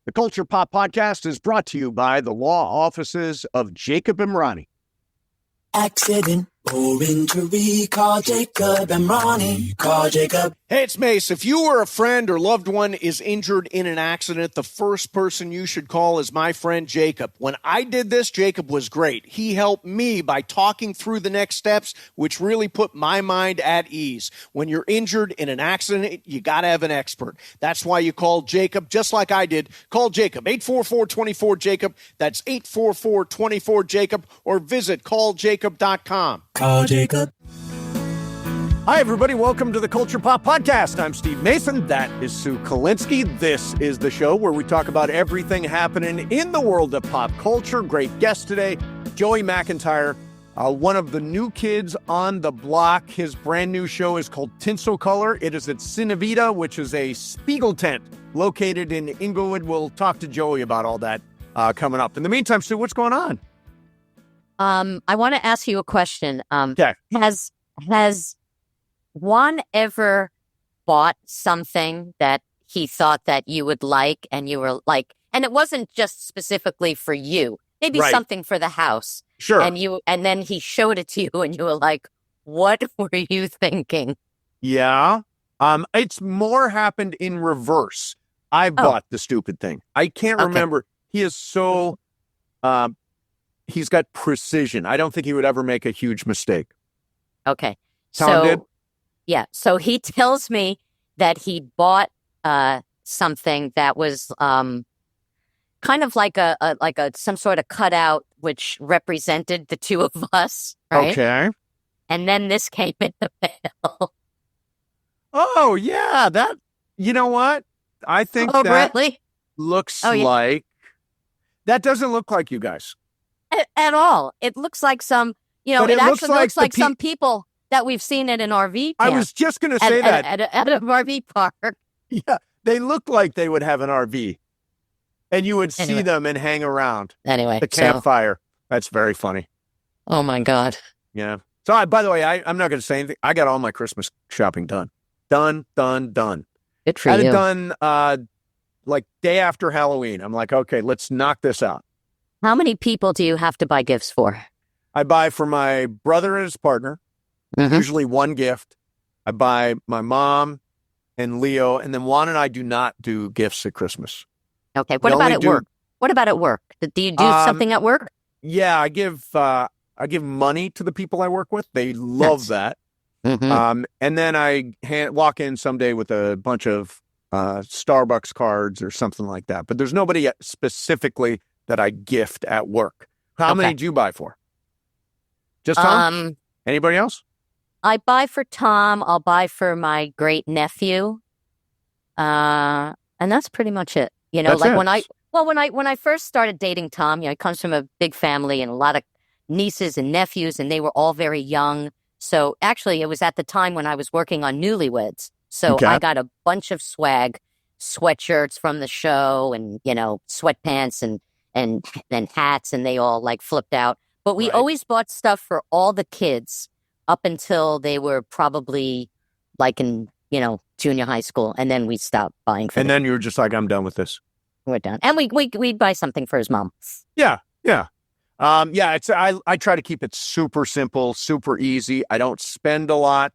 The Culture Pop Podcast is brought to you by the law offices of Jacob Emrani. Accident or injury, call Jacob Emrani. Call Jacob. Hey, it's Mase. If you or a friend or loved one is injured in an accident, the first person you should call is my friend Jacob. When I did this, Jacob was great. He helped me by talking through the next steps, which really put my mind at ease. When you're injured in an accident, you got to have an expert. That's why you call Jacob, just like I did. Call Jacob, 844-24-JACOB. That's 844-24-JACOB, or visit calljacob.com. Call Jacob. Hi, everybody. Welcome to the Culture Pop Podcast. I'm Steve Mason. That is Sue 𝐈𝐧𝐭𝐞𝐲. This is the show where we talk about everything happening in the world of pop culture. Great guest today, Joey McIntyre, one of the new kids on the block. His brand new show is called Tinselcolor. It is at CineVita, which is a Spiegel tent located in Inglewood. We'll talk to Joey about all that coming up. In the meantime, Sue, what's going on? I want to ask you a question. Okay. Has Juan ever bought something that he thought that you would like, and you were like, and it wasn't just specifically for you, maybe Right. something for the house. Sure. And then he showed it to you and you were like, what were you thinking? Yeah. It's more happened in reverse. I bought the stupid thing. I can't remember. He is so, he's got precision. I don't think he would ever make a huge mistake. Okay. Tom did? Yeah. So he tells me that he bought something that was kind of like some sort of cutout which represented the two of us, right? Okay. And then this came in the mail. Oh, yeah. That, you know what? I think that really? looks Oh, yeah. like, that doesn't look like you guys. At all. It looks like some, But it it looks actually like looks the like some people that we've seen at an RV I camp. was just going to say that. At an RV park. Yeah. They look like they would have an RV. And you would see Anyway. them and hang around Anyway. the campfire. That's very funny. Oh, my God. Yeah. So, by the way, I'm not going to say anything. I got all my Christmas shopping done. Done. Good for I had you. it done like day after Halloween. I'm like, okay, let's knock this out. How many people do you have to buy gifts for? I buy for my brother and his partner, Mhm. usually one gift. I buy my mom and Leo, and then Juan and I do not do gifts at Christmas. Okay. What We about only at do- work? What about at work? Do you do something at work? Yeah, I give money to the people I work with. They love Nice. that. Mm-hmm. And then I walk in someday with a bunch of Starbucks cards or something like that. But there's nobody specifically that I gift at work. How many do you buy for? Just Tom? Anybody else? I buy for Tom. I'll buy for my great nephew. And that's pretty much it. That's like it. when I first started dating Tom, he comes from a big family and a lot of nieces and nephews, and they were all very young. So actually, it was at the time when I was working on Newlyweds. So Okay. I got a bunch of swag, sweatshirts from the show, and sweatpants and hats, and they all like flipped out. But we Right. always bought stuff for all the kids up until they were probably like in junior high school, and then we stopped buying for And them. then you were just like, I'm done with this. We're done. And we'd buy something for his mom. Yeah. It's I try to keep it super simple, super easy. I don't spend a lot,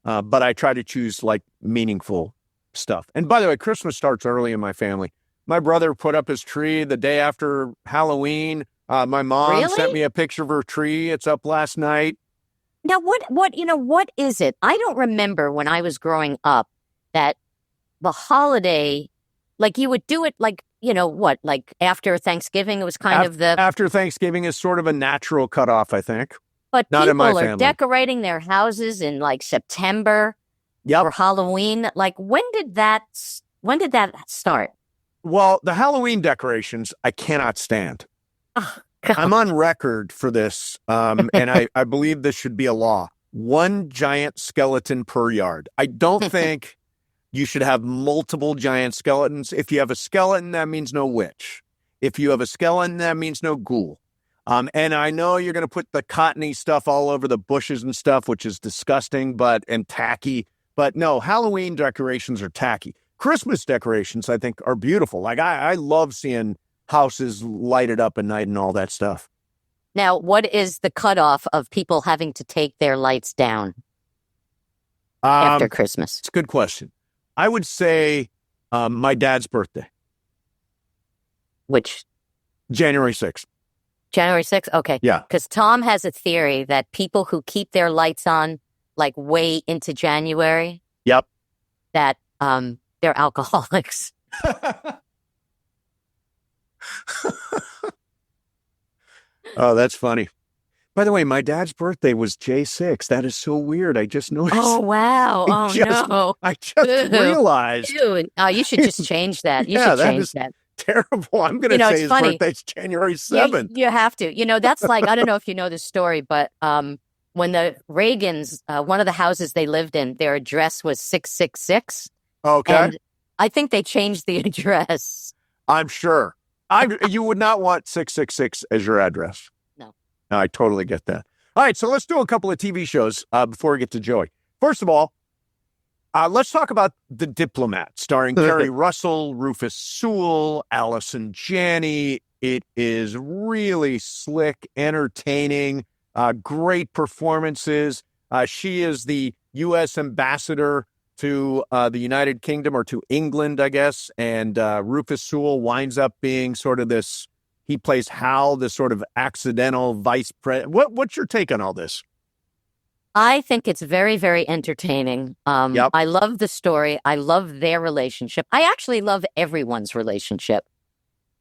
but I try to choose like meaningful stuff. And by the way, Christmas starts early in my family. My brother put up his tree the day after Halloween. My mom Really? sent me a picture of her tree. It's up last night. Now, what is it? I don't remember when I was growing up that the holiday, like you would do it like, like after Thanksgiving, it was kind of the, After Thanksgiving is sort of a natural cutoff, I think. but not in my people are family. decorating their houses in like September Yep. for Halloween. Like when did that start? Well, the Halloween decorations, I cannot stand. Oh, God. I'm on record for this, and I believe this should be a law. One giant skeleton per yard. I don't think you should have multiple giant skeletons. If you have a skeleton, that means no witch. If you have a skeleton, that means no ghoul. And I know you're going to put the cottony stuff all over the bushes and stuff, which is disgusting and tacky. But no, Halloween decorations are tacky. Christmas decorations, I think, are beautiful. Like, I love seeing houses lighted up at night and all that stuff. Now, what is the cutoff of people having to take their lights down after Christmas? It's a good question. I would say my dad's birthday. Which? January 6th. January 6th? Okay. Yeah. Because Tom has a theory that people who keep their lights on like way into January, yep, that they're alcoholics. Oh, that's funny. By the way, my dad's birthday was J6. That is so weird. I just noticed. Oh, wow. No. I just realized. Ew. You should just change that. You should change that. Terrible. I'm going to say his birthday's January 7th. You have to. That's like, I don't know if you know this story, but when the Reagans, one of the houses they lived in, their address was 666. Okay. And I think they changed the address. I'm sure. You would not want 666 as your address. No. I totally get that. All right, so let's do a couple of TV shows before we get to Joey. First of all, let's talk about The Diplomat, starring Kerry Russell, Rufus Sewell, Allison Janney. It is really slick, entertaining, great performances. She is the U.S. ambassador to the United Kingdom, or to England, I guess. And Rufus Sewell winds up being sort of this, he plays Hal, this sort of accidental vice president. What's your take on all this? I think it's very, very entertaining. Yep. I love the story. I love their relationship. I actually love everyone's relationship.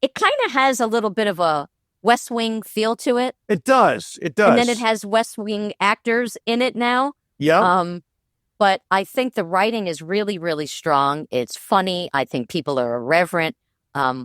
It kind of has a little bit of a West Wing feel to it. It does. It does. And then it has West Wing actors in it now. Yeah. But I think the writing is really, really strong. It's funny. I think people are irreverent.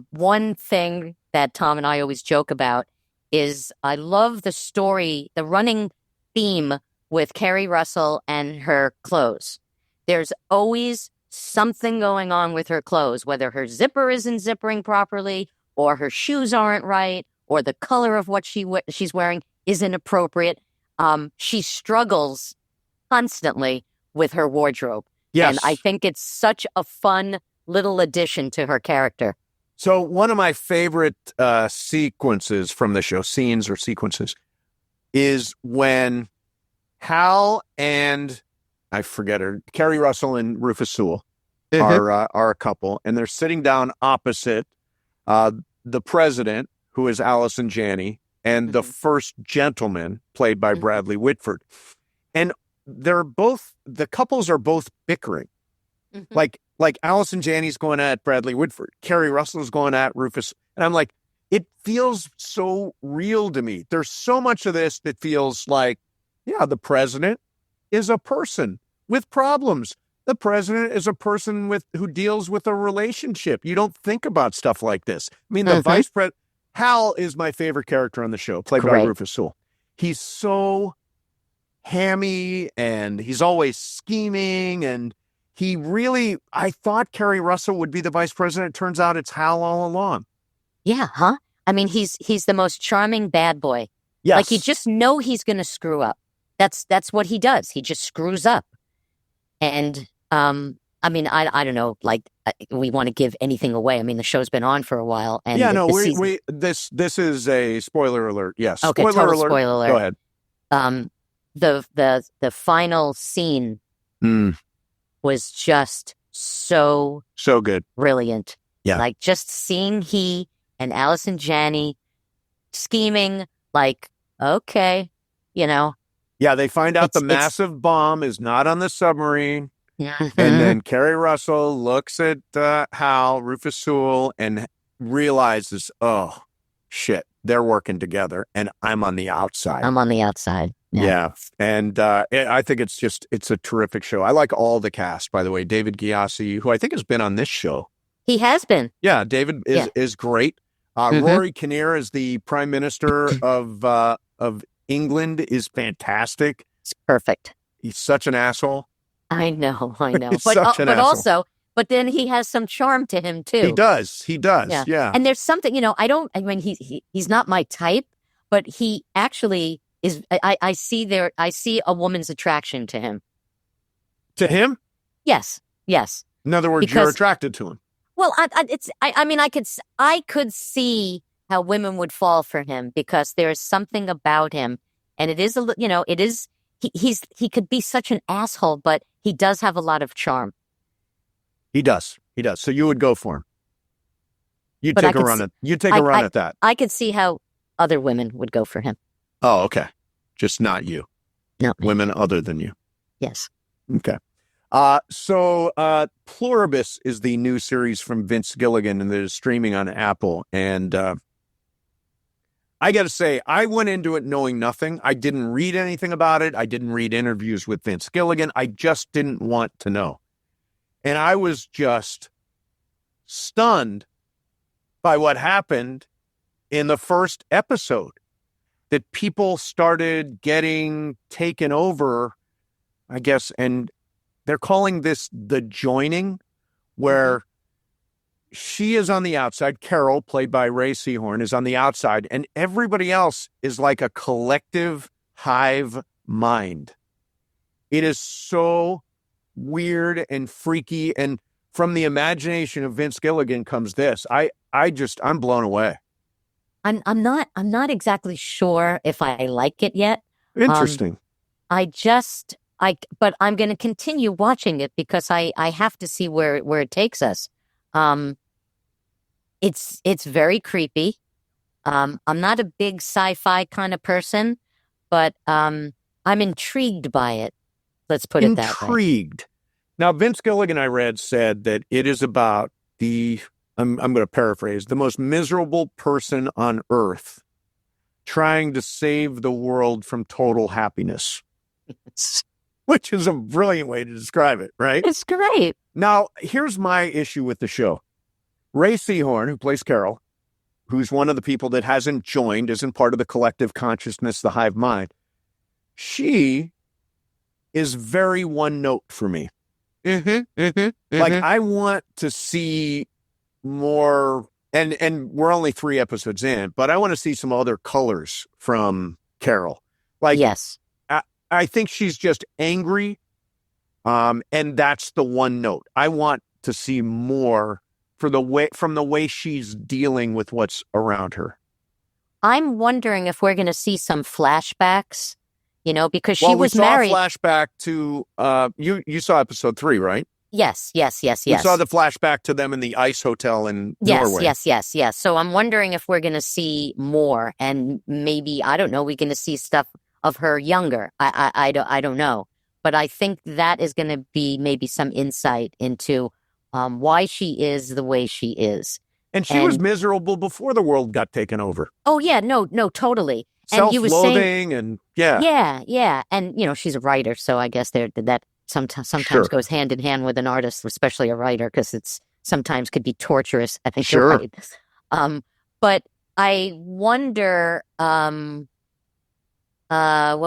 One thing that Tom and I always joke about is I love the story, the running theme with Kerry Russell and her clothes. There's always something going on with her clothes, whether her zipper isn't zippering properly, or her shoes aren't right, or the color of what she's wearing isn't appropriate. She struggles constantly with her wardrobe. Yes. And I think it's such a fun little addition to her character. So one of my favorite sequences from the show, scenes or sequences, is when Hal and, I forget her, Kerry Russell and Rufus Sewell are a couple, and they're sitting down opposite the president, who is Allison Janney, and the first gentleman, played by Bradley Whitford. And the couples are both bickering. Like Allison Janney's going at Bradley Whitford, Kerry Russell's going at Rufus. And I'm like, it feels so real to me. There's so much of this that feels like, yeah, the president is a person with problems. The president is a person who deals with a relationship. You don't think about stuff like this. I mean, the vice president, Hal is my favorite character on the show, played by Rufus Sewell. He's so hammy, and he's always scheming, and I thought Kerry Russell would be the vice president. Turns out it's Hal all along. Yeah, huh? I mean, he's the most charming bad boy. Yes. Like, you just know he's going to screw up. That's what he does. He just screws up. And, I mean, I don't know, like, we want to give anything away. I mean, the show's been on for a while. And yeah, no, this is a spoiler alert. Yes. Okay, spoiler alert. Spoiler alert. Go ahead. The final scene was just so good. Brilliant. Yeah. Like, just seeing he and Allison Janney scheming, like, okay, Yeah, they find out the massive bomb is not on the submarine. Mm-hmm. And then Kerry Russell looks at Hal, Rufus Sewell, and realizes, oh, shit, they're working together, and I'm on the outside. I'm on the outside. Yeah. And I think it's a terrific show. I like all the cast, by the way. David Gyasi, who I think has been on this show. He has been. Yeah, David is great. Rory Kinnear is the Prime Minister of England, is fantastic. It's perfect. He's such an asshole. I know. But then he has some charm to him too. He does. Yeah. And there's something, he's not my type, but he actually is. I see a woman's attraction to him. To him? Yes. In other words, you're attracted to him. Well, I mean, I could see how women would fall for him because there is something about him, and it is he could be such an asshole, but he does have a lot of charm. He does. So you would go for him. You'd take a run at that. I could see how other women would go for him. Oh, okay. Just not you. No. Women other than you. Yes. Okay. So Pluribus is the new series from Vince Gilligan, and it is streaming on Apple. And I got to say, I went into it knowing nothing. I didn't read anything about it. I didn't read interviews with Vince Gilligan. I just didn't want to know. And I was just stunned by what happened in the first episode, that people started getting taken over, I guess, and they're calling this the joining, where she is on the outside. Carol, played by Ray Seahorn, is on the outside, and everybody else is like a collective hive mind. It is so weird and freaky, and from the imagination of Vince Gilligan comes this. I'm blown away. I'm not exactly sure if I like it yet. Interesting. But I'm going to continue watching it because I have to see where it takes us. It's very creepy. I'm not a big sci-fi kind of person, but I'm intrigued by it. Let's put it that way. Intrigued. Now, Vince Gilligan, I read, said that it is about I'm going to paraphrase, the most miserable person on earth trying to save the world from total happiness. Which is a brilliant way to describe it, right? It's great. Now, here's my issue with the show. Ray Seahorn, who plays Carol, who's one of the people that hasn't joined, isn't part of the collective consciousness, the hive mind, she is very one note for me. Like, I want to see more, and we're only 3 episodes in, but I want to see some other colors from Carol. Like, yes. I think she's just angry, and that's the one note. I want to see more from the way she's dealing with what's around her. I'm wondering if we're going to see some flashbacks, because she was married. We saw a flashback to, you saw episode 3, right? Yes. We saw the flashback to them in the ice hotel in Norway. Yes. So I'm wondering if we're going to see more, and maybe, I don't know, we're going to see stuff of her younger. I don't know. But I think that is going to be maybe some insight into why she is the way she is. And she was miserable before the world got taken over. Oh, yeah. No, totally. Self-loathing and yeah. Yeah. And, she's a writer, so I guess that sometimes goes hand in hand with an artist, especially a writer, because it's sometimes could be torturous. I think you're right. But I wonder, what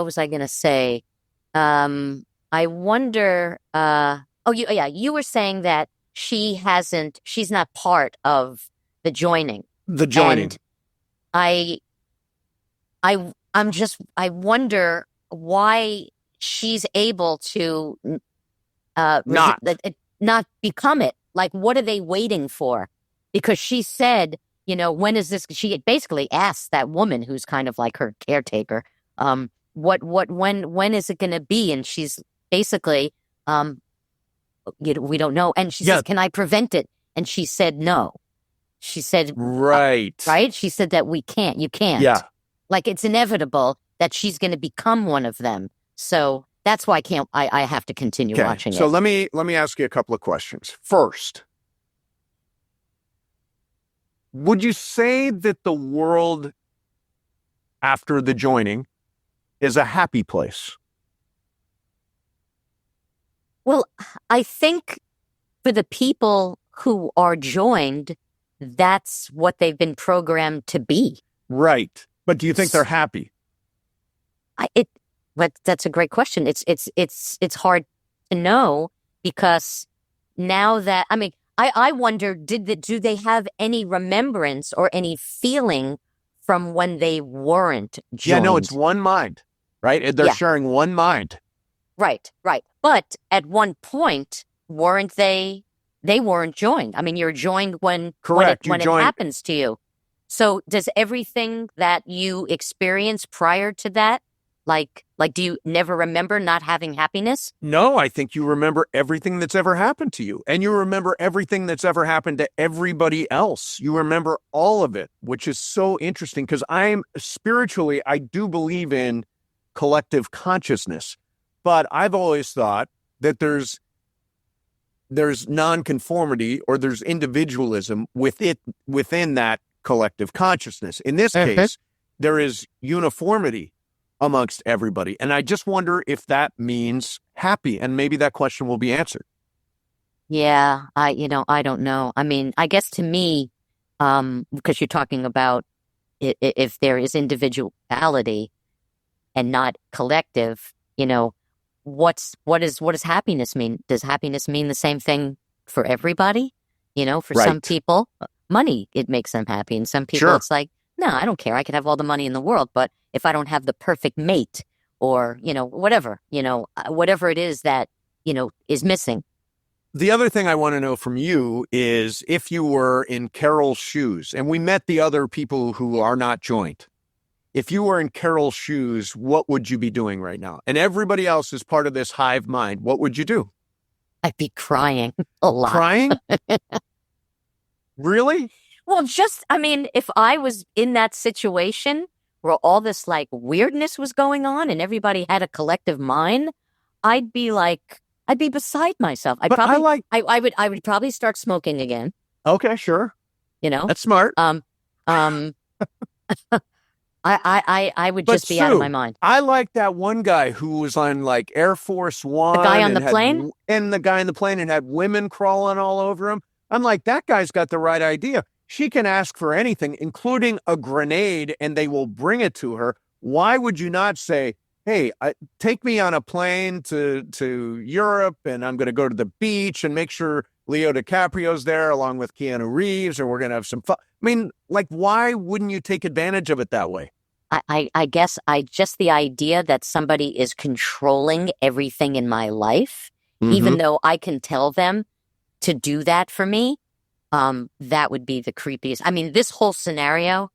was I going to say? I wonder, you were saying that she's not part of the joining. The joining. And I wonder why she's able to not become it. Like, what are they waiting for? Because she said, when is this? She basically asked that woman who's kind of like her caretaker, when is it going to be? And she's basically, we don't know. And she says, can I prevent it? And she said, no. She said, right. She said that you can't. Yeah. Like, it's inevitable that she's going to become one of them. So that's why I have to continue watching it. So let me ask you a couple of questions. First, would you say that the world after the joining is a happy place? Well, I think for the people who are joined, that's what they've been programmed to be. Right. But do you think they're happy? But that's a great question. It's hard to know, because now that, I wonder, do they have any remembrance or any feeling from when they weren't joined? Yeah, no, it's one mind, right? They're sharing one mind. Right. But at one point, weren't they they weren't joined. I mean, you're joined when Correct. it happens to you. So does everything that you experience prior to that, like do you never remember not having happiness? No, I think you remember everything that's ever happened to you. And you remember everything that's ever happened to everybody else. You remember all of it, which is so interesting because I do believe in collective consciousness. But I've always thought that there's nonconformity or there's individualism within that collective consciousness. In this case, there is uniformity amongst everybody. And I just wonder if that means happy. And maybe that question will be answered. Yeah, I don't know. I mean, I guess to me, because you're talking about if there is individuality and not collective, what does happiness mean? Does happiness mean the same thing for everybody? For some people, money, it makes them happy. And some people, It's like, no, I don't care. I could have all the money in the world, but if I don't have the perfect mate or, whatever it is that, is missing. The other thing I want to know from you is if you were in Carol's shoes, and we met the other people who are not joined. If you were in Carol's shoes, what would you be doing right now? And everybody else is part of this hive mind. What would you do? I'd be crying a lot. Crying? Really? Well, if I was in that situation where all this like weirdness was going on and everybody had a collective mind, I'd be beside myself. I would probably start smoking again. Okay, sure. That's smart. I would just be out of my mind. I like that one guy who was on like Air Force One. The guy on the plane? And the guy in the plane and had women crawling all over him. I'm like, that guy's got the right idea. She can ask for anything, including a grenade, and they will bring it to her. Why would you not say, hey, take me on a plane to Europe, and I'm going to go to the beach and make sure Leo DiCaprio's there along with Keanu Reeves, and we're going to have some fun. I mean, like, why wouldn't you take advantage of it that way? I guess just the idea that somebody is controlling everything in my life, even though I can tell them to do that for me, that would be the creepiest. I mean, this whole scenario,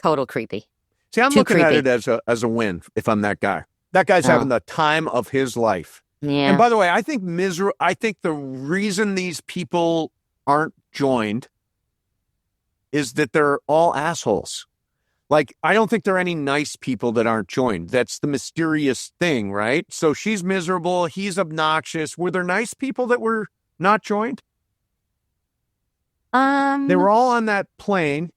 total creepy. See, I'm looking at it as a win if I'm that guy. That guy's having the time of his life. Yeah. And by the way, I think the reason these people aren't joined is that they're all assholes. Like, I don't think there are any nice people that aren't joined. That's the mysterious thing, right? So she's miserable. He's obnoxious. Were there nice people that were not joined? They were all on that plane.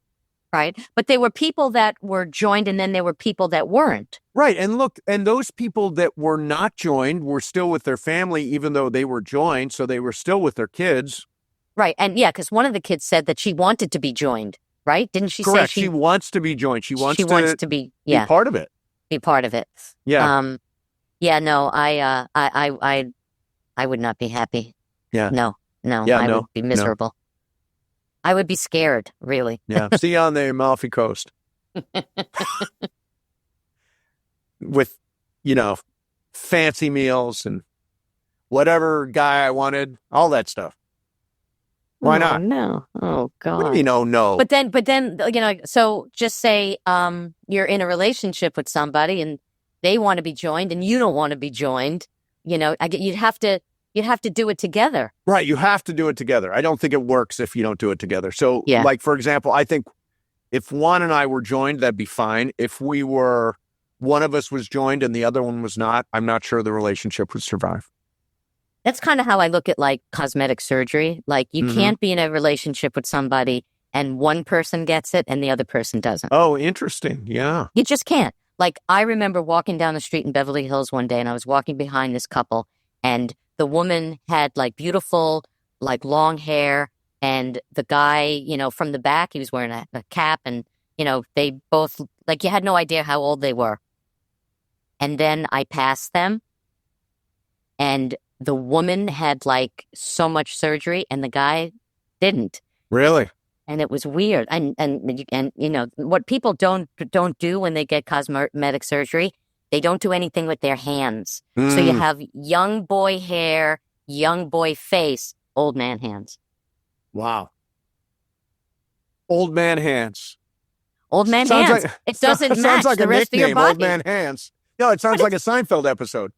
Right. But there were people that were joined and then there were people that weren't. Right. And look, and those people that were not joined were still with their family, even though they were joined. So they were still with their kids. Right. And yeah, because one of the kids said that she wanted to be joined. Right? Didn't she Correct. say she wants to be joined? She wants to be part of it. Be part of it. Yeah. Yeah. No. I would not be happy. Yeah. No. I would be miserable. No. I would be scared. Really. Yeah. See you on the Amalfi Coast with fancy meals and whatever guy I wanted, all that stuff. Why not? No. Oh, God. What do you mean, oh, no? But then, so just say you're in a relationship with somebody and they want to be joined and you don't want to be joined. You'd have to do it together. Right. You have to do it together. I don't think it works if you don't do it together. So, like, for example, I think if Juan and I were joined, that'd be fine. If one of us was joined and the other one was not, I'm not sure the relationship would survive. That's kind of how I look at like cosmetic surgery. Like you can't be in a relationship with somebody and one person gets it and the other person doesn't. Oh, interesting. Yeah. You just can't. Like I remember walking down the street in Beverly Hills one day and I was walking behind this couple and the woman had like beautiful, like long hair and the guy, from the back, he was wearing a cap and, they both like you had no idea how old they were. And then I passed them and the woman had like so much surgery and the guy didn't. Really? And it was weird. And what people don't do when they get cosmetic surgery, they don't do anything with their hands. So you have young boy hair, young boy face, old man hands. Wow. Old man hands. Old man Sounds hands. like- It doesn't sounds match like the a rest of your nickname, Old body. man hands. No, it sounds like a Seinfeld episode.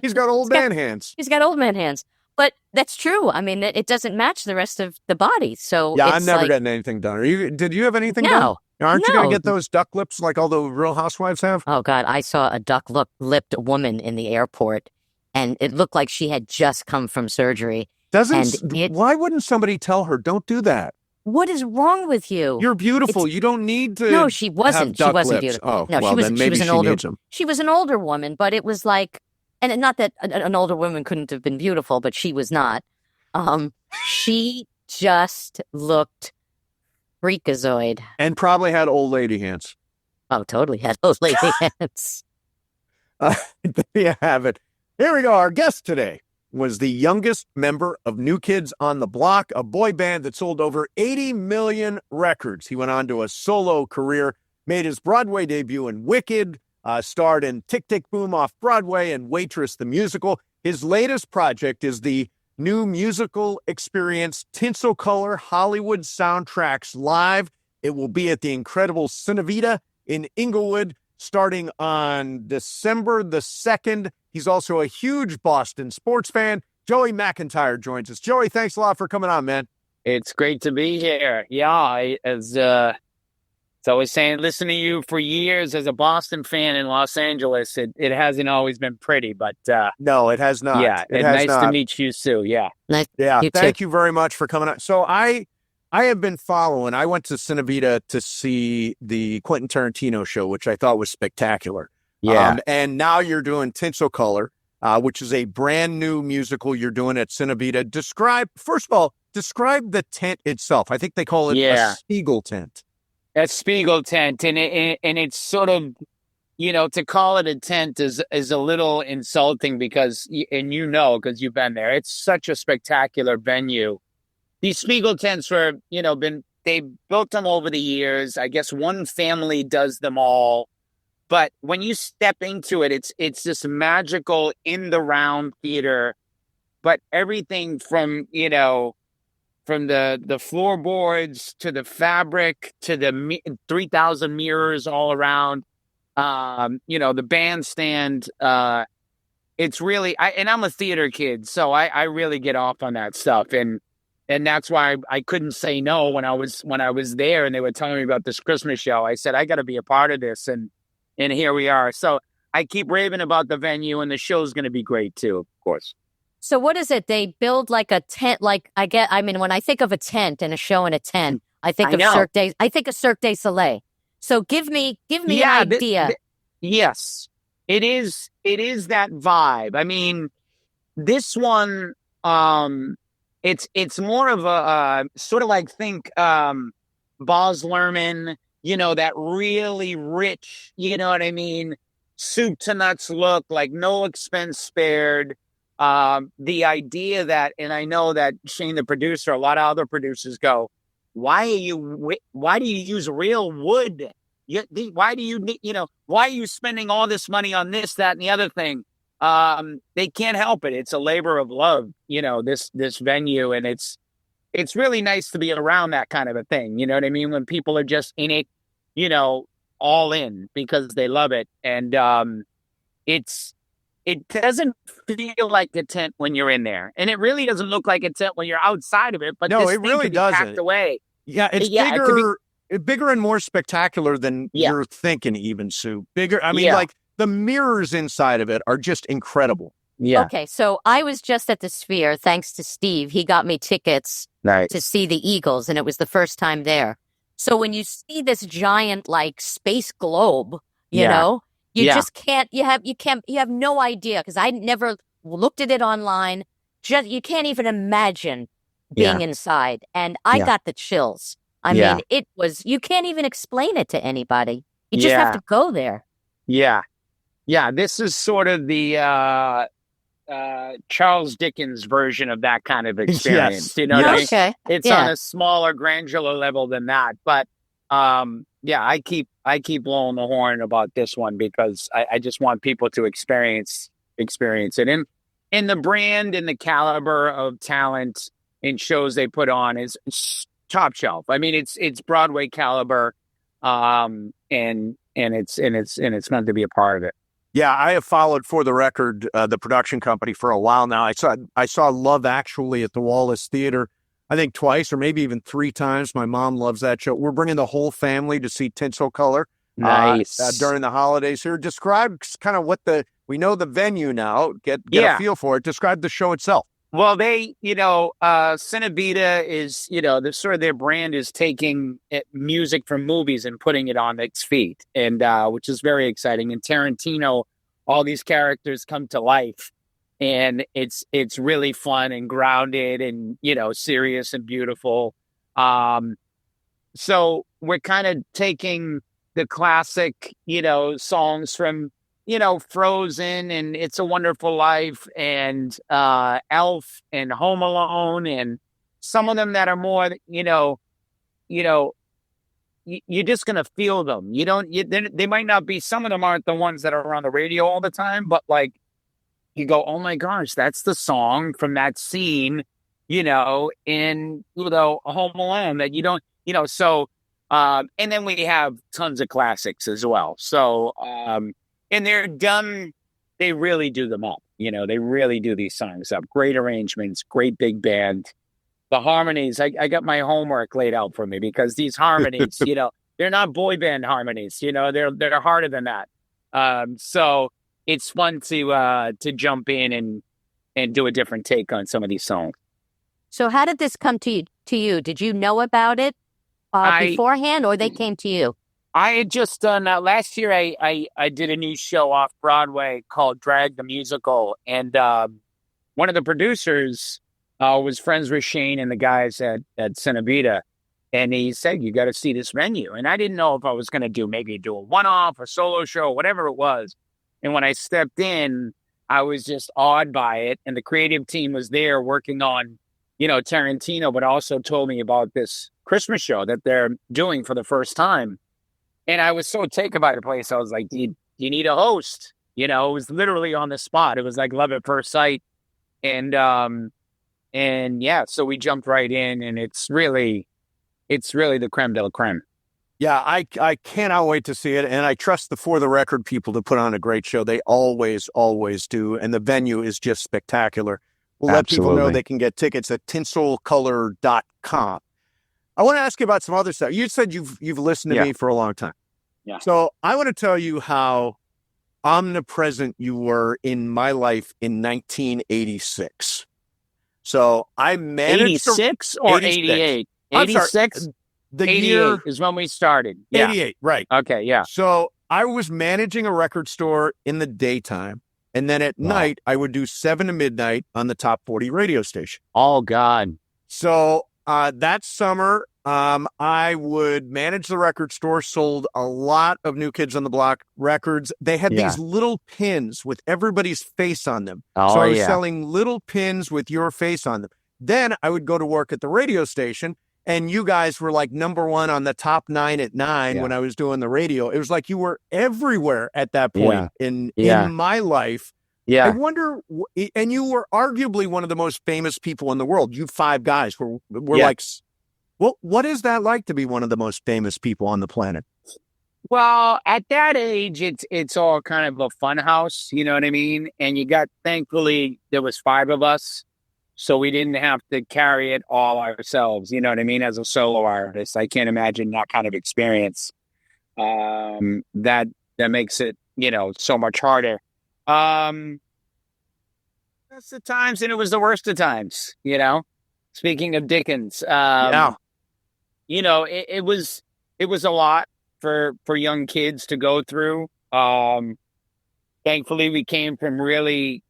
He's got old man hands. He's got old man hands. But that's true. I mean, it doesn't match the rest of the body. So Yeah, it's I'm never like, getting anything done. Did you have anything done? no. Aren't you going No. to get those duck lips like all the Real Housewives have? Oh, God. I saw a duck-lipped woman in the airport, and it looked like she had just come from surgery. Why wouldn't somebody tell her, don't do that? What is wrong with you? You're beautiful. You don't need to. No, she wasn't. Have duck She wasn't lips. beautiful. Oh, No, well, then maybe she needs them. She was an older woman, but it was like, and not that an older woman couldn't have been beautiful, but she was not. She just looked freakazoid. And probably had old lady hands. Oh, totally had old lady hands. There you have it. Here we go. Our guest today was the youngest member of New Kids on the Block, a boy band that sold over 80 million records. He went on to a solo career, made his Broadway debut in Wicked, starred in Tick, Tick, Boom off Broadway and Waitress the Musical. His latest project is the new musical experience, Tinselcolor Hollywood Soundtracks Live. It will be at the incredible CineVita in Inglewood starting on December the 2nd. He's also a huge Boston sports fan. Joey McIntyre joins us. Joey, thanks a lot for coming on, man. It's great to be here. Yeah, as I was saying, listening to you for years as a Boston fan in Los Angeles, it hasn't always been pretty, but no, it has not. Yeah, nice to meet you, Sue. Yeah. Yeah, thank you very much for coming on. So I have been following. I went to CineVita to see the Quentin Tarantino show, which I thought was spectacular. Yeah. And now you're doing Tinselcolor, which is a brand new musical you're doing at CineVita. Describe the tent itself. I think they call it a Spiegel tent. A Spiegel tent. And it's sort of, to call it a tent is a little insulting because because you've been there, it's such a spectacular venue. These Spiegel tents were, they built them over the years. I guess one family does them all. But when you step into it, it's this magical in the round theater. But everything from the floorboards to the fabric to the 3,000 mirrors all around, the bandstand. It's really, I'm a theater kid, so I really get off on that stuff. And that's why I couldn't say no when I was there and they were telling me about this Christmas show. I said, I got to be a part of this. And here we are. So I keep raving about the venue, and the show's going to be great too, of course. So what is it? They build like a tent, when I think of a tent and a show in a tent, I think of Cirque du Soleil. So give me an idea. Yes, it is that vibe. I mean, this one, it's more of a sort of like think Baz Luhrmann, that really rich, you know what I mean, soup to nuts look, like no expense spared. The idea that, and I know that Shane, the producer, a lot of other producers go, why do you use real wood? Why are you spending all this money on this, that, and the other thing? They can't help it. It's a labor of love, this venue. And it's really nice to be around that kind of a thing. You know what I mean? When people are just in it, all in because they love it. And, it doesn't feel like a tent when you're in there. And it really doesn't look like a tent when you're outside of it, but no, this it really doesn't. Packed away. Yeah. It's bigger and more spectacular than you're thinking even, Sue. Bigger. I mean, like the mirrors inside of it are just incredible. Yeah. Okay, so I was just at the Sphere, thanks to Steve. He got me tickets to see the Eagles, and it was the first time there. So when you see this giant, like, space globe, you know, you just can't, you have no idea, because I never looked at it online. You can't even imagine being inside. And I got the chills. I mean, it was, you can't even explain it to anybody. You just have to go there. Yeah. Yeah, this is sort of the Charles Dickens version of that kind of experience. Yes. You know what I mean? Okay. It's on a smaller, granular level than that. But I keep blowing the horn about this one because I just want people to experience it. And the brand and the caliber of talent and shows they put on is top shelf. I mean, it's Broadway caliber, and it's meant to be a part of it. Yeah, I have followed For the Record, the production company, for a while now. I saw Love Actually at the Wallace Theater, I think twice or maybe even 3 times. My mom loves that show. We're bringing the whole family to see Tinselcolor. Nice. During the holidays here. Describe kind of we know the venue now, get a feel for it. Describe the show itself. Well, they, CineVita is, the sort of their brand is taking music from movies and putting it on its feet, and which is very exciting. And Tarantino, all these characters come to life, and it's really fun and grounded and, serious and beautiful. So we're kind of taking the classic, songs from, Frozen and It's a Wonderful Life and Elf and Home Alone, and some of them that are more, you're just going to feel them. They might not be, some of them aren't the ones that are on the radio all the time, but like you go, oh my gosh, that's the song from that scene, in, Home Alone that you don't, so, and then we have tons of classics as well. So, and they're done, they really do them up. They really do these songs up. Great arrangements, great big band. The harmonies, I got my homework laid out for me because these harmonies, they're not boy band harmonies, they're harder than that. So it's fun to jump in and do a different take on some of these songs. So how did this come to you? Did you know about it beforehand, or they came to you? I had just done last year. I did a new show off Broadway called Drag the Musical, and one of the producers was friends with Shane and the guys at CineVita, and he said, "You got to see this venue." And I didn't know if I was going to do a one-off, a solo show, whatever it was. And when I stepped in, I was just awed by it, and the creative team was there working on, Tarantino, but also told me about this Christmas show that they're doing for the first time. And I was so taken by the place. I was like, do you need a host? It was literally on the spot. It was like love at first sight. And yeah, so we jumped right in, and it's really the creme de la creme. Yeah, I cannot wait to see it. And I trust the For the Record people to put on a great show. They always, always do. And the venue is just spectacular. We'll let people know they can get tickets at Tinselcolor.com. I want to ask you about some other stuff. You said you've listened to me for a long time. Yeah. So I want to tell you how omnipresent you were in my life in 1986. So I managed 86 or 88? 86? The 88 year is when we started. Yeah. 88, right. Okay, yeah. So I was managing a record store in the daytime, and then at night I would do 7 to midnight on the top 40 radio station. Oh, God. So that summer, I would manage the record store, sold a lot of New Kids on the Block records. They had these little pins with everybody's face on them. So I was selling little pins with your face on them. Then I would go to work at the radio station, and you guys were like number 1 on the top 9 at 9 when I was doing the radio. It was like you were everywhere at that point in my life. Yeah. I wonder, and you were arguably one of the most famous people in the world. You 5 guys were like, well, what is that like to be one of the most famous people on the planet? Well, at that age, it's all kind of a fun house, you know what I mean? And thankfully, there was 5 of us, so we didn't have to carry it all ourselves, you know what I mean? As a solo artist, I can't imagine that kind of experience. That makes it, so much harder. That's the times, and it was the worst of times, Speaking of Dickens, it was a lot for young kids to go through. Thankfully, we came from really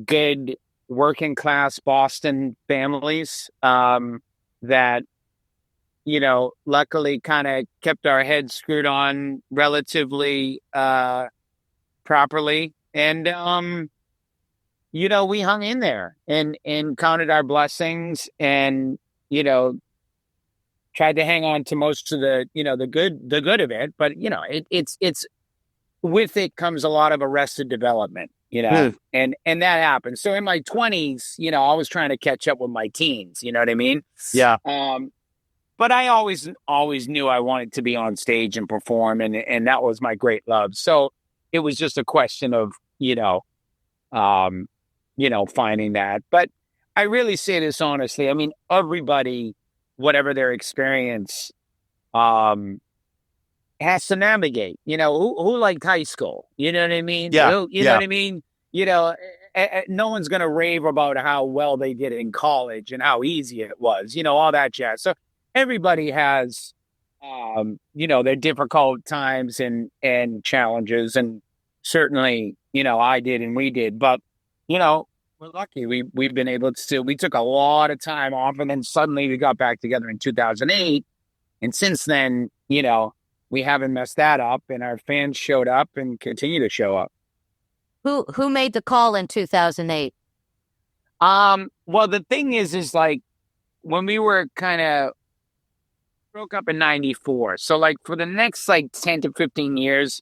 good working class Boston families that, luckily kind of kept our heads screwed on relatively properly. And, we hung in there and counted our blessings and, tried to hang on to most of the, the good of it. But, it's with it comes a lot of arrested development. and that happened. So in my 20s, I was trying to catch up with my teens, you know what I mean? Yeah. But I always knew I wanted to be on stage and perform, and that was my great love. So it was just a question of, finding that. But I really say this honestly. I mean, everybody, whatever their experience, has to navigate. Who liked high school? You know what I mean? Yeah. Know what I mean? No one's going to rave about how well they did in college and how easy it was, all that jazz. So everybody has, their difficult times and challenges. And certainly, I did and we did. But, we're lucky. We've been able to, we took a lot of time off, and then suddenly we got back together in 2008. And since then, we haven't messed that up, and our fans showed up and continue to show up. Who made the call in 2008? Well, the thing is like when we were kind of broke up in 94. So like for the next 10 to 15 years,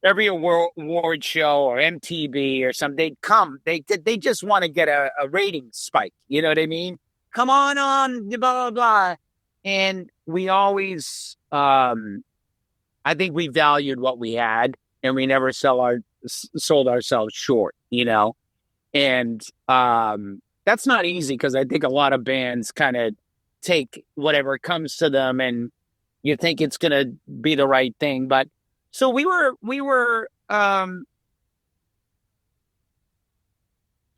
every award show or MTV or something, they'd come. They just want to get a rating spike. You know what I mean? Come on, blah, blah, blah. And we always, I think we valued what we had, and we never sold ourselves short, And that's not easy, because I think a lot of bands kind of take whatever comes to them, and you think it's going to be the right thing. But so we were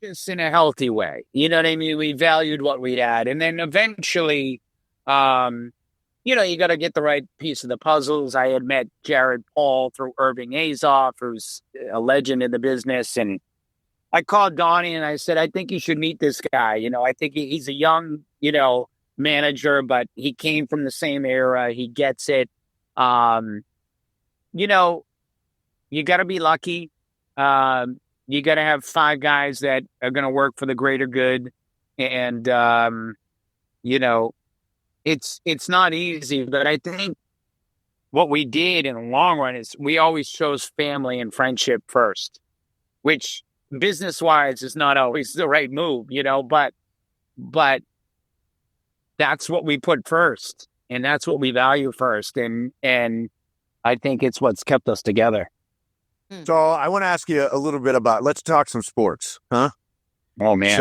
just in a healthy way. You know what I mean? We valued what we had. And then eventually, you got to get the right piece of the puzzles. I had met Jared Paul through 𝐈𝐧𝐭𝐲, who's a legend in the business. And I called Donnie and I said, I think you should meet this guy. I think he's a young, manager, but he came from the same era. He gets it. You got to be lucky. You got to have 5 guys that are going to work for the greater good. And, it's not easy, but I think what we did in the long run is we always chose family and friendship first, which business-wise is not always the right move, but that's what we put first, and that's what we value first. And I think it's what's kept us together. So I want to ask you a little bit about, let's talk some sports, huh? Oh, man.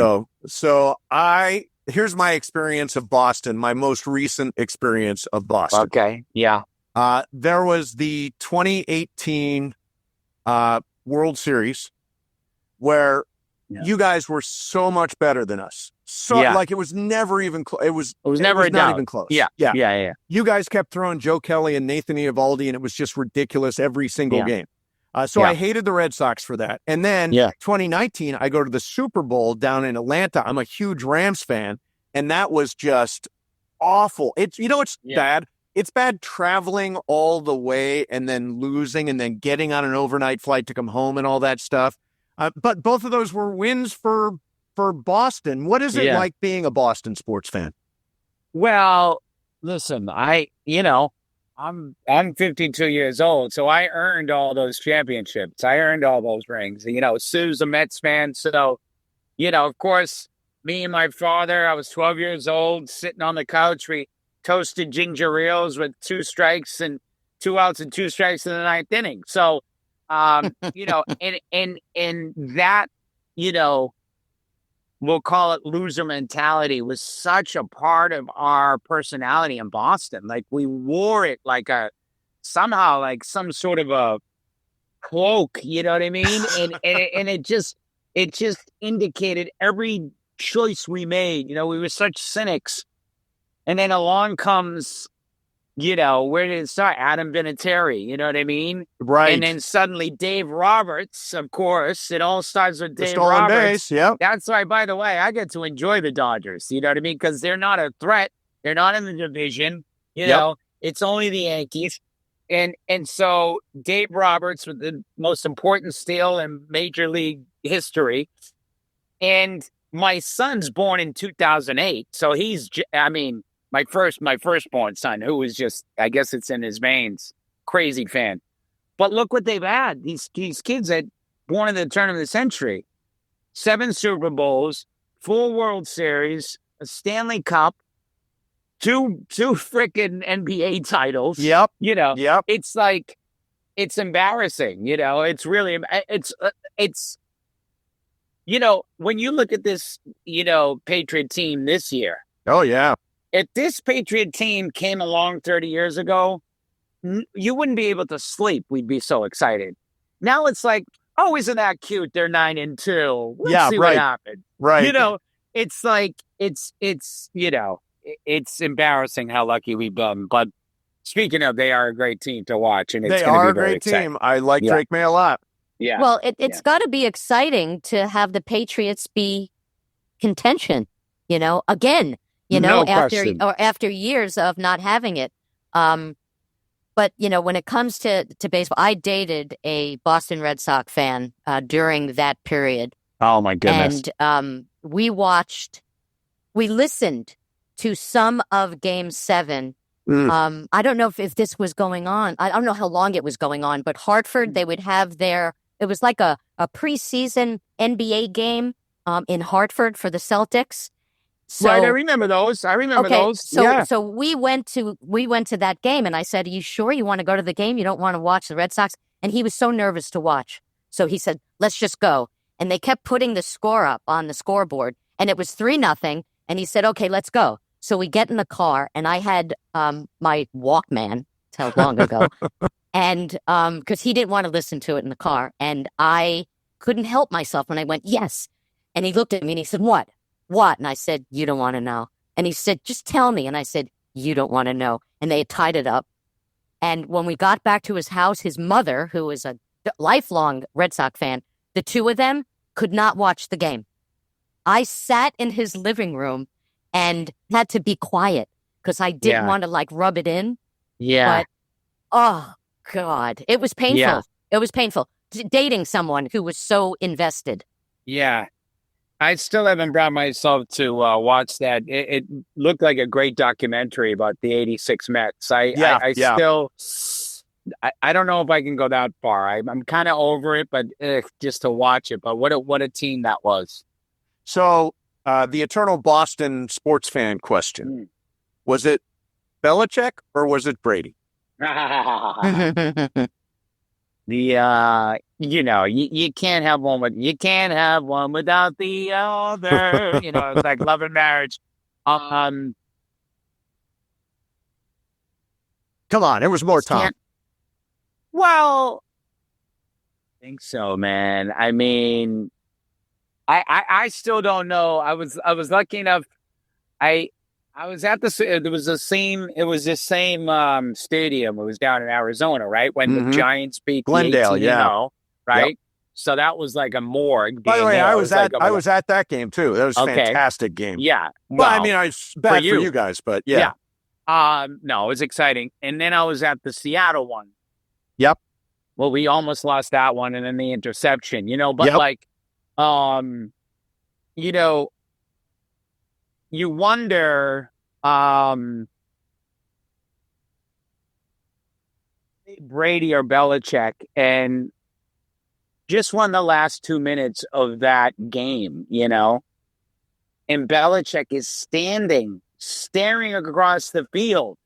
So here's my experience of Boston, my most recent experience of Boston. Okay, yeah. There was the 2018 World Series where you guys were so much better than us. It was never even close. It was never not even close. Yeah. You guys kept throwing Joe Kelly and Nathan Eovaldi, and it was just ridiculous every single game. I hated the Red Sox for that. And then 2019, I go to the Super Bowl down in Atlanta. I'm a huge Rams fan, and that was just awful. It's bad. It's bad traveling all the way and then losing and then getting on an overnight flight to come home and all that stuff. But both of those were wins for Boston. What is it like being a Boston sports fan? Well, listen, I'm 52 years old, so I earned all those championships. I earned all those rings. Sue's a Mets fan, so of course, me and my father. I was 12 years old, sitting on the couch. We toasted ginger ales with 2 strikes and 2 outs and 2 strikes in the 9th inning. So, and that, we'll call it loser mentality, was such a part of our personality in Boston. Like, we wore it like some sort of a cloak, you know what I mean? And it just indicated every choice we made. We were such cynics. And then along comes, where did it start? Adam Vinatieri, you know what I mean? Right. And then suddenly Dave Roberts, of course. It all starts with Dave stolen Roberts. Base, yeah. That's why, by the way, I get to enjoy the Dodgers, you know what I mean? Because they're not a threat. They're not in the division. It's only the Yankees. And so Dave Roberts with the most important steal in Major League history. And my son's born in 2008. So my firstborn son, who was just, I guess it's in his veins, crazy fan. But look what they've had. These kids had born in the turn of the century. 7 Super Bowls, 4 World Series, a Stanley Cup, two freaking NBA titles. Yep. You know, Yep. it's like, it's embarrassing. You know, it's really, it's, you know, when you look at this, you know, Patriot team this year, Oh, yeah. if this Patriot team came along 30 years ago, you wouldn't be able to sleep. We'd be so excited. Now it's like, oh, isn't that cute? They're 9-2. Let's see what happens. Right. You know, it's like, it's, you know, it's embarrassing how lucky we've been. But speaking of, they are a great team to watch. And it's They gonna are be a very great exciting. team. I like Drake May a lot. Yeah. Well, it's got to be exciting to have the Patriots be contention, you know, again, you know, No question. after years of not having it. But, you know, when it comes to baseball, I dated a Boston Red Sox fan during that period. Oh, my goodness. And we listened to some of Game 7. I don't know if this was going on. I don't know how long it was going on, but Hartford, they would have it was like a preseason NBA game in Hartford for the Celtics. So, right, I remember those. I remember those. So we went to that game, and I said, "Are you sure you want to go to the game? You don't want to watch the Red Sox?" And he was so nervous to watch. So he said, "Let's just go." And they kept putting the score up on the scoreboard, and it was 3-0. And he said, "Okay, let's go." So we get in the car, and I had my Walkman. That's how long ago. And because he didn't want to listen to it in the car, and I couldn't help myself when I went, "Yes." And he looked at me and he said, "What? What?" And I said, "You don't want to know." And he said, "Just tell me." And I said, "You don't want to know." And they had tied it up. And when we got back to his house, his mother, who was a lifelong Red Sox fan, the two of them could not watch the game. I sat in his living room and had to be quiet because I didn't want to like rub it in. Yeah. But, oh, God, it was painful. Yeah. It was painful dating someone who was so invested. Yeah. I still haven't brought myself to watch that. It looked like a great documentary about the '86 Mets. I still, I don't know if I can go that far. I'm kind of over it, but just to watch it. But what a team that was. So the eternal Boston sports fan question, was it Belichick or was it Brady? You know, you can't have one without the other. You know, it's like love and marriage. Come on, there was more Tom. Well, I think so, man. I mean, I still don't know. I was lucky enough. I was at it was the same stadium. It was down in Arizona, right? When the Giants beat Glendale, the 18-0, right? Yep. So that was like a morgue. By the way, I was at that game too. That was a fantastic game. Yeah. Well, I mean, it's bad for you guys, but yeah. No, it was exciting. And then I was at the Seattle one. Yep. Well, we almost lost that one and then the interception, you know, but you know, you wonder, Brady or Belichick, and just won the last 2 minutes of that game, you know, and Belichick is staring across the field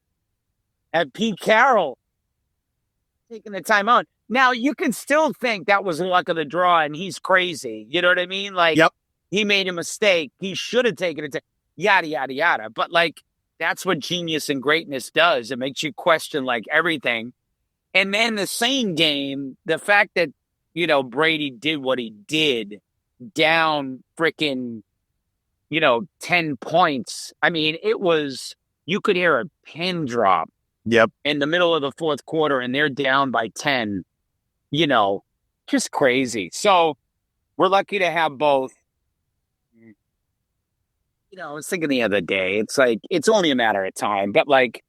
at Pete Carroll, taking the timeout. Now, you can still think that was luck of the draw and he's crazy. You know what I mean? Like, he made a mistake. He should have taken it. Yada, yada, yada. But, like, that's what genius and greatness does. It makes you question, like, everything. And then the same game, the fact that, you know, Brady did what he did down freaking, you know, 10 points. I mean, it was, you could hear a pin drop. Yep. In the middle of the fourth quarter, and they're down by 10. You know, just crazy. So we're lucky to have both. You know, I was thinking the other day, it's like, it's only a matter of time. But, like,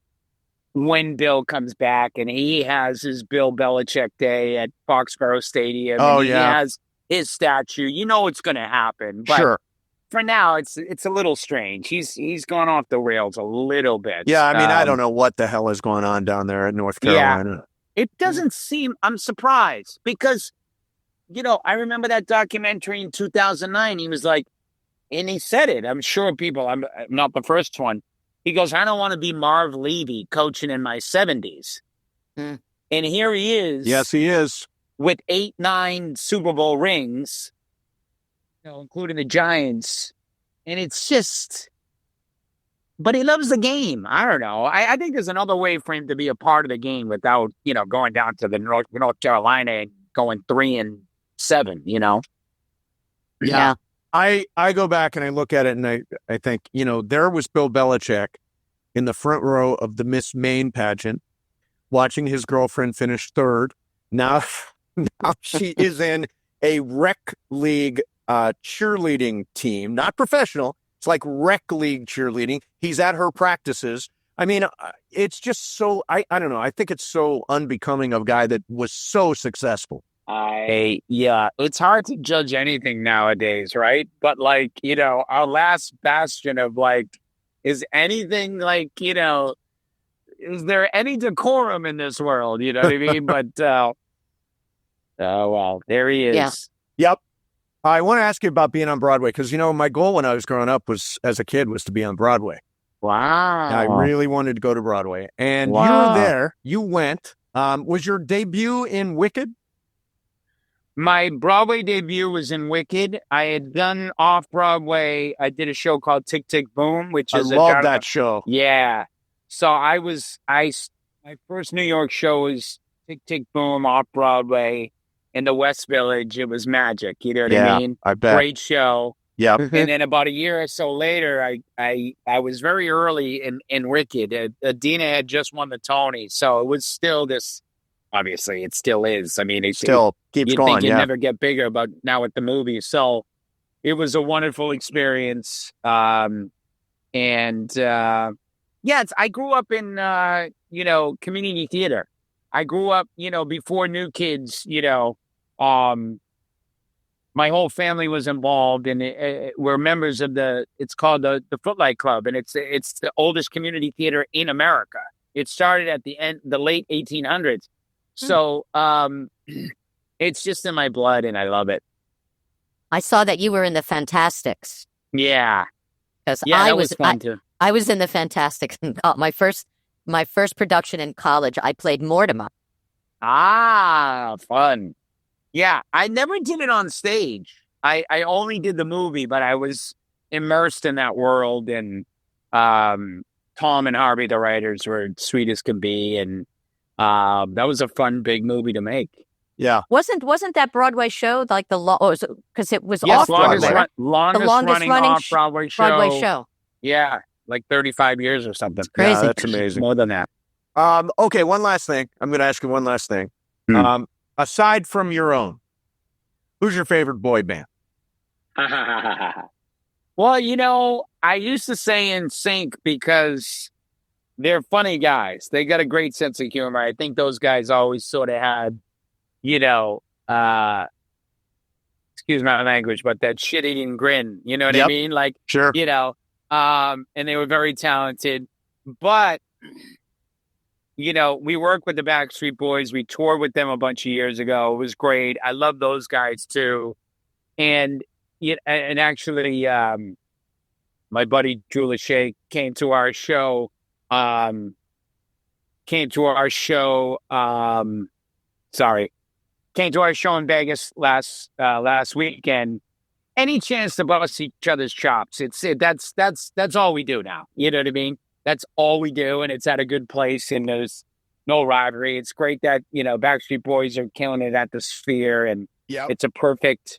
when Bill comes back and he has his Bill Belichick Day at Foxborough Stadium, and he has his statue, you know it's going to happen. But for now, it's a little strange. He's gone off the rails a little bit. Yeah, I mean, I don't know what the hell is going on down there in North Carolina. Yeah, it doesn't seem, I'm surprised, because I remember that documentary in 2009. He was like, and he said it. I'm sure I'm not the first one. He goes, I don't want to be Marv Levy coaching in my 70s. Mm. And here he is. Yes, he is. With 8, 9 Super Bowl rings, including the Giants. And it's just, but he loves the game. I don't know. I think there's another way for him to be a part of the game without, going down to the North Carolina and going 3-7, Yeah. I go back and I look at it and I think, there was Bill Belichick in the front row of the Miss Maine pageant, watching his girlfriend finish third. Now she is in a rec league cheerleading team, not professional. It's like rec league cheerleading. He's at her practices. I mean, it's just so, I don't know. I think it's so unbecoming of a guy that was so successful. It's hard to judge anything nowadays, right? But our last bastion of is anything is there any decorum in this world? You know what I mean? But, oh, well, there he is. Yeah. Yep. I want to ask you about being on Broadway because, my goal when I was growing up as a kid was to be on Broadway. Wow. I really wanted to go to Broadway. And you were there. You went. Was your debut in Wicked? My Broadway debut was in Wicked. I had done off-Broadway. I did a show called Tick, Tick, Boom, which is I love that show. Yeah. So my first New York show was Tick, Tick, Boom off-Broadway in the West Village. It was magic. You know what I mean? I bet. Great show. Yep. And then about a year or so later, I was very early in Wicked. Adina had just won the Tony. So it was still this. Obviously, it still is. I mean, it still keeps going. You'd think it'd never get bigger, but now with the movie, so it was a wonderful experience. I grew up in community theater. I grew up, before New Kids. My whole family was involved, and we're members of it's called the Footlight Club, and it's the oldest community theater in America. It started at the late 1800s. So it's just in my blood, and I love it. I saw that you were in the Fantastics. Yeah. Because that was fun too. I was in the Fantastics. My first production in college, I played Mortimer. Ah, fun. Yeah, I never did it on stage. I only did the movie, but I was immersed in that world, and Tom and Harvey, the writers, were sweet as can be, and that was a fun, big movie to make. Yeah. Wasn't that Broadway show like because it was off Broadway? Longest running off-Broadway show. Broadway show. Yeah, like 35 years or something. It's crazy. Yeah, that's amazing. More than that. Okay, one last thing. I'm going to ask you one last thing. Aside from your own, who's your favorite boy band? Well, I used to say NSYNC because they're funny guys. They got a great sense of humor. I think those guys always sort of had, excuse my language, but that shit-eating grin. You know what I mean? Sure. And they were very talented. But, we worked with the Backstreet Boys. We toured with them a bunch of years ago. It was great. I love those guys too. And actually, my buddy Drew Lachey came to our show in Vegas last weekend. Any chance to bust each other's chops? That's all we do now. You know what I mean? That's all we do, and it's at a good place, and there's no rivalry. It's great that Backstreet Boys are killing it at the Sphere, and it's a perfect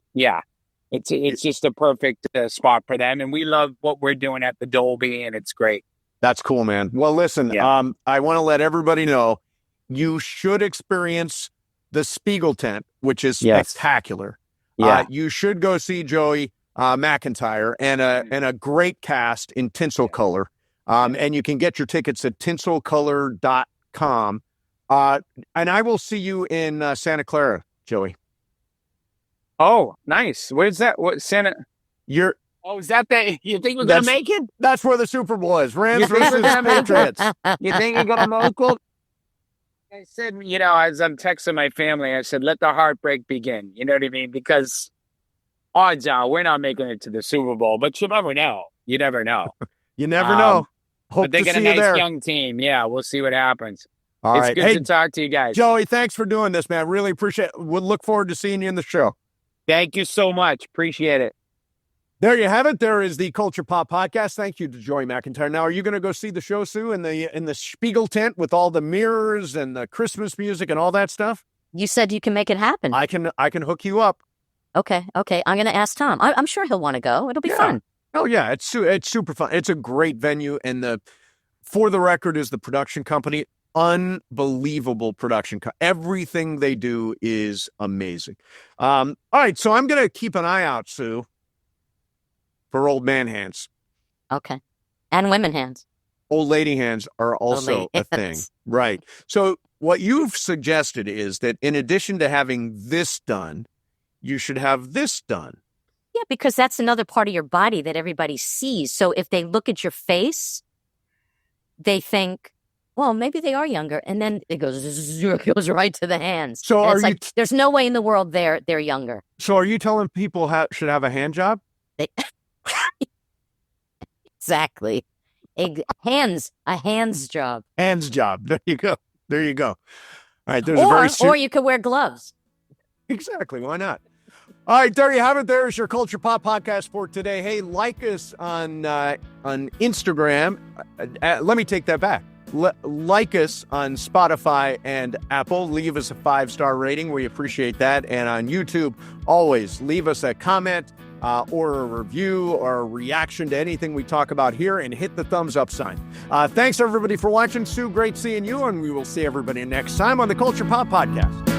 It's just a perfect spot for them, and we love what we're doing at the Dolby, and it's great. That's cool, man. Well, listen, I want to let everybody know you should experience the Spiegel tent, which is spectacular. Yeah. You should go see Joey McIntyre and a great cast in Tinselcolor. And you can get your tickets at Tinselcolor.com. And I will see you in Santa Clara, Joey. Oh, nice. Where's that? What Santa? Is that you think we're going to make it? That's where the Super Bowl is. Rams versus Patriots. You think you're going to make it? I said, as I'm texting my family, I said, let the heartbreak begin. You know what I mean? Because odds are we're not making it to the Super Bowl, but you never know. You never know. You never know. Hope But they to get see a you nice there. young team. Yeah, we'll see what happens. All It's right. good Hey, to talk to you guys. Joey, thanks for doing this, man. Really appreciate it. We'll look forward to seeing you in the show. Thank you so much. Appreciate it. There you have it. There is the Culture Pop Podcast. Thank you to Joey McIntyre. Now, are you going to go see the show, Sue, in the Spiegel tent with all the mirrors and the Christmas music and all that stuff? You said you can make it happen. I can hook you up. Okay. I'm going to ask Tom. I'm sure he'll want to go. It'll be fun. Oh yeah, it's super fun. It's a great venue, and For the Record is the production company. Unbelievable production. Everything they do is amazing. All right, so I'm going to keep an eye out, Sue, for old man hands. Okay. And women hands. Old lady hands are also a thing. Right. So what you've suggested is that in addition to having this done, you should have this done. Yeah, because that's another part of your body that everybody sees. So if they look at your face, they think, well, maybe they are younger. And then it goes right to the hands. So and it's like, there's no way in the world they're younger. So are you telling people should have a hand job? Exactly. A hands job. Hands job. There you go. All right. There's or you could wear gloves. Exactly. Why not? All right. There you have it. There's your Culture Pop podcast for today. Hey, like us on Instagram. Let me take that back. Like us on Spotify and Apple. Leave us a 5-star rating. We appreciate that. And on YouTube, always leave us a comment or a review or a reaction to anything we talk about here, and hit the thumbs up sign. Thanks, everybody, for watching. Sue, great seeing you, and we will see everybody next time on the Culture Pop Podcast.